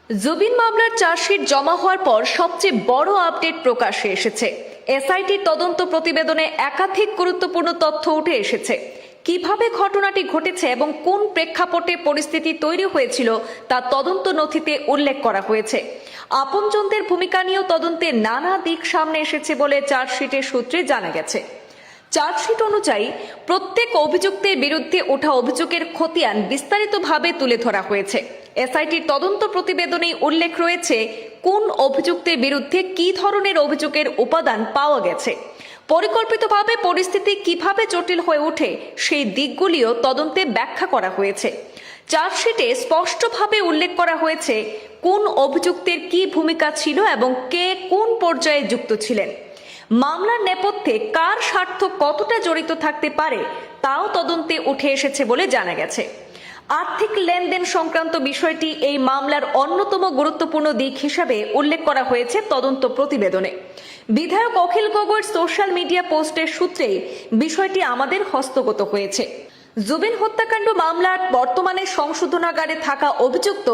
জুবিন মামলার চার্জশিট জমা হওয়ার পর সবচেয়ে বড় আপডেট প্রকাশ্যে এসেছে। এসআইটির তদন্ত প্রতিবেদনে একাধিক গুরুত্বপূর্ণ তথ্য উঠে এসেছে। কিভাবে ঘটনাটি ঘটেছে এবং কোন প্রেক্ষাপটে পরিস্থিতি তৈরি হয়েছিল তা তদন্ত নথিতে উল্লেখ করা হয়েছে। আপনজনদের ভূমিকা নিয়েও তদন্তে নানা দিক সামনে এসেছে বলে চার্জশিটের সূত্রে জানা গেছে। চার্জশিট অনুযায়ী প্রত্যেক অভিযুক্তের বিরুদ্ধে ওঠা অভিযোগের খতিয়ান বিস্তারিতভাবে তুলে ধরা হয়েছে। এসআইটির তদন্ত প্রতিবেদনে উল্লেখ রয়েছে কোন অভিযুক্তের বিরুদ্ধে কী ধরনের অভিযোগের উপাদান পাওয়া গেছে, পরিকল্পিতভাবে পরিস্থিতি কিভাবে জটিল হয়ে ওঠে সেই দিকগুলিও তদন্তে ব্যাখ্যা করা হয়েছে। চার্জশিটে স্পষ্টভাবে উল্লেখ করা হয়েছে কোন অভিযুক্তের কী ভূমিকা ছিল এবং কে কোন পর্যায়ে যুক্ত ছিলেন। মামলার নেপথ্যে কার স্বার্থ কতটা জড়িত থাকতে পারে তাও তদন্তে উঠে এসেছে বলে জানা গেছে। আর্থিক লেনদেন সংক্রান্ত বিষয়টি এই মামলার অন্যতম গুরুত্বপূর্ণ দিক হিসাবে উল্লেখ করা হয়েছে তদন্ত প্রতিবেদনে। বিধায়ক অখিল গগৈর সোশ্যাল মিডিয়া পোস্টের সূত্রেই বিষয়টি আমাদের হস্তগত হয়েছে। জুবিন হত্যাকাণ্ড মামলার বর্তমানে সংশোধনাগারে থাকা অভিযুক্ত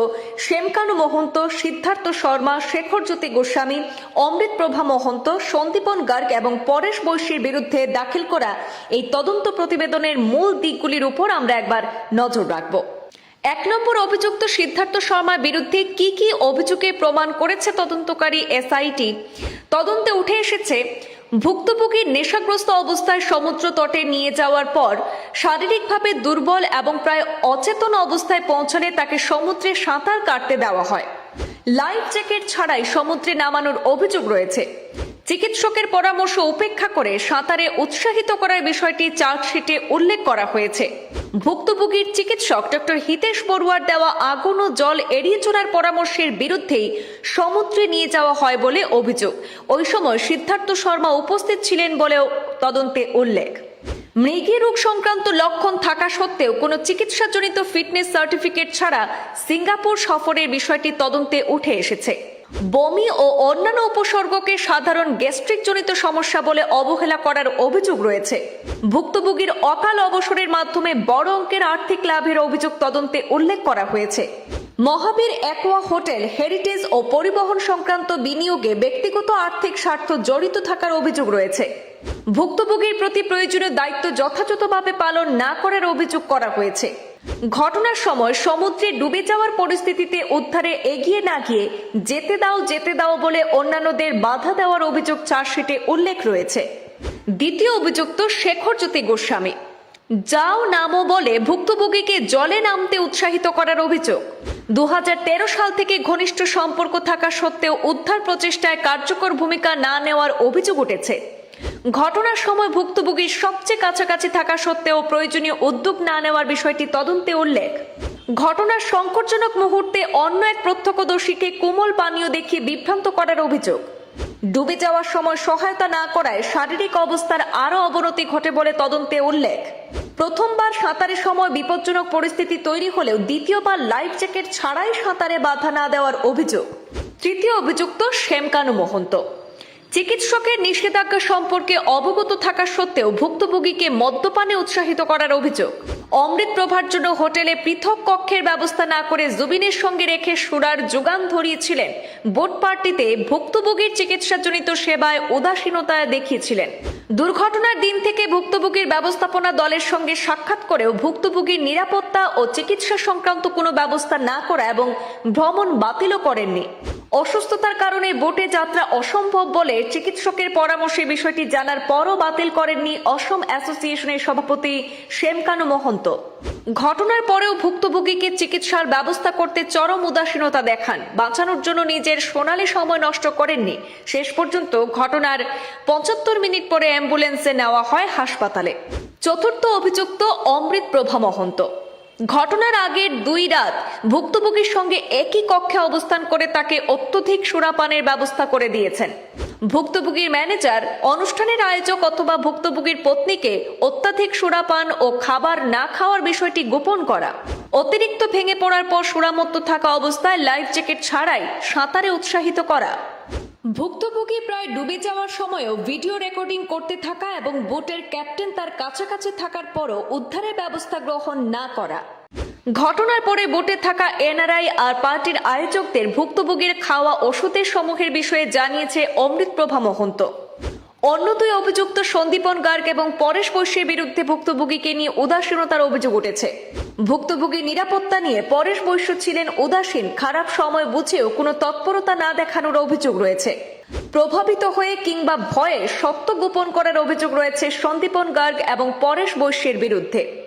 শ্যামকানু মহন্ত, সিদ্ধার্থ শর্মা, শেখরজ্যোতি গোস্বামী, অমৃত প্রভা মহন্ত, সন্দীপন গার্গ এবং পরেশ বৈশ্যের বিরুদ্ধে দাখিল করা এই তদন্ত প্রতিবেদনের মূল দিকগুলির উপর আমরা একবার নজর রাখব। ১ নম্বর অভিযুক্ত সিদ্ধার্থ শর্মার বিরুদ্ধে কি কি অভিযোগে প্রমাণ করেছে তদন্তকারী এসআইটি। তদন্তে উঠে এসেছে ভুক্তভোগীর নেশাগ্রস্ত অবস্থায় সমুদ্র তটে নিয়ে যাওয়ার পর শারীরিকভাবে দুর্বল এবং প্রায় অচেতন অবস্থায় পৌঁছালে তাকে সমুদ্রে সাঁতার কাটতে দেওয়া হয়। লাইফ জ্যাকেট ছাড়াই সমুদ্রে নামানোর অভিযোগ রয়েছে। চিকিৎসকের পরামর্শ উপেক্ষা করে সাঁতারে উৎসাহিত করার বিষয়টি চার্জশিটে উল্লেখ করা হয়েছে। ভুক্তভোগীর চিকিৎসক ডক্টর হিতেশ বড়ুয়ার দেওয়া আগুন ও জল এড়িয়ে চলার পরামর্শের বিরুদ্ধেই সমুদ্রে নিয়ে যাওয়া হয় বলে অভিযোগ। ওই সময় সিদ্ধার্থ শর্মা উপস্থিত ছিলেন বলেও তদন্তে উল্লেখ। মৃগী রোগ সংক্রান্ত লক্ষণ থাকা সত্ত্বেও কোনো চিকিৎসাজনিত ফিটনেস সার্টিফিকেট ছাড়া সিঙ্গাপুর সফরের বিষয়টি তদন্তে উঠে এসেছে। বমি ও অন্যান্য উপসর্গকে সাধারণ গ্যাস্ট্রিক জনিত সমস্যা বলে অবহেলা করার অভিযোগ রয়েছে। ভুক্তভোগীর অকাল অবসরের মাধ্যমে বড় অঙ্কের আর্থিক লাভের অভিযোগ তদন্তে উল্লেখ করা হয়েছে। মহাবীর অ্যাকোয়া হোটেল, হেরিটেজ ও পরিবহন সংক্রান্ত বিনিয়োগে ব্যক্তিগত আর্থিক স্বার্থ জড়িত থাকার অভিযোগ রয়েছে। ভুক্তভোগীর প্রতি প্রয়োজনীয় দায়িত্ব যথাযথভাবে পালন না করার অভিযোগ করা হয়েছে। ঘটনার সময় সমুদ্রে ডুবে যাওয়ার পরিস্থিতিতে উদ্ধারে এগিয়ে না গিয়ে যেতে দাও বলে অন্যান্যদের বাধা দেওয়ার অভিযোগ চার্জশিটে উল্লেখ রয়েছে। দ্বিতীয় অভিযুক্ত শেখরজ্যোতি গোস্বামী, যাও নামো বলে ভুক্তভোগীকে জলে নামতে উৎসাহিত করার অভিযোগ। ২০১৩ সাল থেকে ঘনিষ্ঠ সম্পর্ক থাকা সত্ত্বেও উদ্ধার প্রচেষ্টায় কার্যকর ভূমিকা না নেওয়ার অভিযোগ উঠেছে। ঘটনার সময় ভুক্তভোগীর সবচেয়ে কাছাকাছি থাকা সত্ত্বেও প্রয়োজনীয় উদ্যোগ না নেওয়ার বিষয়টি তদন্তে উল্লেখ। ঘটনার সংকটজনক মুহূর্তে অন্য এক প্রত্যক্ষদর্শীকে কোমল পানীয় দেখিয়ে বিভ্রান্ত করার অভিযোগ। ডুবে যাওয়ার সময় সহায়তা না করায় শারীরিক অবস্থার আরও অবনতি ঘটে বলে তদন্তে উল্লেখ। প্রথমবার সাঁতারের সময় বিপজ্জনক পরিস্থিতি তৈরি হলেও দ্বিতীয়বার লাইফ জ্যাকেট ছাড়াই সাঁতারে বাধা না দেওয়ার অভিযোগ। তৃতীয় অভিযুক্ত শ্যামকানু মহন্ত, চিকিৎসকের নিষেধাজ্ঞা সম্পর্কে অবগত থাকা সত্ত্বেও ভুক্তভোগীকে মদ্যপানে উৎসাহিত করার অভিযোগ। অমৃত প্রভার জন্য হোটেলে পৃথক কক্ষের ব্যবস্থা না করে জুবিনের সঙ্গে রেখে সুরার যোগান ধরিয়েছিলেন। বোট পার্টিতে ভুক্তভোগীর চিকিৎসাজনিত সেবায় উদাসীনতা দেখিয়েছিলেন। দুর্ঘটনার দিন থেকে ভুক্তভোগীর ব্যবস্থাপনা দলের সঙ্গে সাক্ষাৎ করেও ভুক্তভোগীর নিরাপত্তা ও চিকিৎসা সংক্রান্ত কোনো ব্যবস্থা না করা এবং ভ্রমণ বাতিলও করেননি। অসুস্থতার কারণে বোটে যাত্রা অসম্ভব বলে চিকিৎসকের পরামর্শে বিষয়টি জানার পরও বাতিল করেননি অসম অ্যাসোসিয়েশনের সভাপতি শ্যামকানু মহন্ত। ঘটনার পরেও ভুক্তভোগীকে চিকিৎসার ব্যবস্থা করতে চরম উদাসীনতা দেখান। বাঁচানোর জন্য নিজের সোনালী সময় নষ্ট করেননি। শেষ পর্যন্ত ঘটনার ৭৫ মিনিট পরে অ্যাম্বুলেন্সে নেওয়া হয় হাসপাতালে। চতুর্থ অভিযুক্ত অমৃত প্রভা মহন্ত, ঘটনার আগের ২ রাত ভুক্তভোগীর সঙ্গে একই কক্ষে অবস্থান করে তাকে অত্যধিক সুরাপানের ব্যবস্থা করে দিয়েছেন। ভুক্তভোগীর ম্যানেজার, অনুষ্ঠানের আয়োজক অথবা ভুক্তভোগীর পত্নীকে অত্যাধিক সুরাপান ও খাবার না খাওয়ার বিষয়টি গোপন করা। অতিরিক্ত ভেঙে পড়ার পর সুরামত্ত থাকা অবস্থায় লাইফ জ্যাকেট ছাড়াই সাঁতারে উৎসাহিত করা। ভুক্তভোগী প্রায় ডুবে যাওয়ার সময়ও ভিডিও রেকর্ডিং করতে থাকা এবং বোটের ক্যাপ্টেন তার কাছাকাছি থাকার পরও উদ্ধারের ব্যবস্থা গ্রহণ না করা। ঘটনার পরে বোটে থাকা এনআরআই আর পার্টির আয়োজকদের ভুক্তভোগীর খাওয়া ওষুধের সমূহের বিষয়ে জানিয়েছে অমৃতপ্রভা মহন্ত। অন্য দুই অভিযুক্ত সন্দীপন গার্গ এবং পরেশ বৈশ্যের বিরুদ্ধে ভুক্তভোগীকে নিয়ে উদাসীনতার অভিযোগ উঠেছে। ভুক্তভোগীর নিরাপত্তা নিয়ে পরেশ বৈশ্য ছিলেন উদাসীন, খারাপ সময় বুঝেও কোনো তৎপরতা না দেখানোর অভিযোগ রয়েছে। প্রভাবিত হয়ে কিংবা ভয়ে সত্য গোপন করার অভিযোগ রয়েছে সন্দীপন গার্গ এবং পরেশ বৈশ্যের বিরুদ্ধে।